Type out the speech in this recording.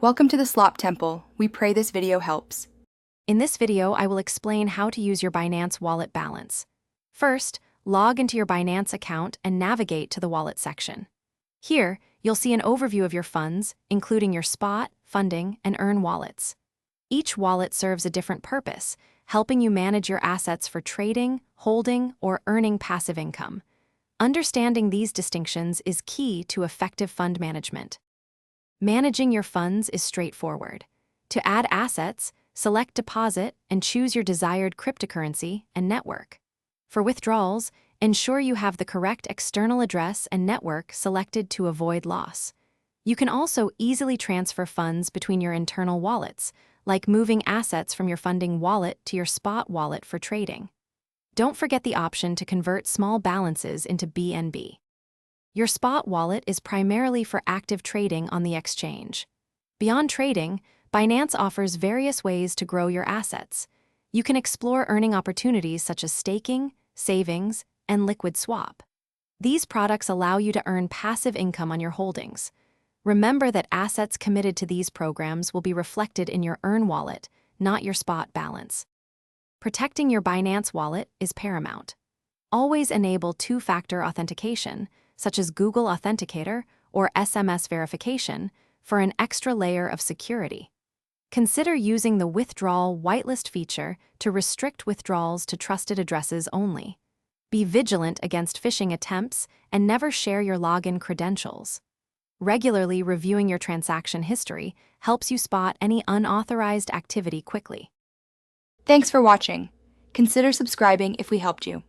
Welcome to the Slop Temple. We pray this video helps. In this video, I will explain how to use your Binance wallet balance. First, log into your Binance account and navigate to the wallet section. Here, you'll see an overview of your funds, including your spot, funding, and earn wallets. Each wallet serves a different purpose, helping you manage your assets for trading, holding, or earning passive income. Understanding these distinctions is key to effective fund management. Managing your funds is straightforward. To add assets, select Deposit and choose your desired cryptocurrency and network. For withdrawals, ensure you have the correct external address and network selected to avoid loss. You can also easily transfer funds between your internal wallets, like moving assets from your funding wallet to your spot wallet for trading. Don't forget the option to convert small balances into BNB. Your spot wallet is primarily for active trading on the exchange. Beyond trading, Binance offers various ways to grow your assets. You can explore earning opportunities such as staking, savings, and liquid swap. These products allow you to earn passive income on your holdings. Remember that assets committed to these programs will be reflected in your Earn wallet, not your spot balance. Protecting your Binance wallet is paramount. Always enable two-factor authentication, such as Google Authenticator or SMS verification, for an extra layer of security. Consider using the withdrawal whitelist feature to restrict withdrawals to trusted addresses only. Be vigilant against phishing attempts and never share your login credentials. Regularly reviewing your transaction history helps you spot any unauthorized activity quickly. Thanks for watching. Consider subscribing if we helped you.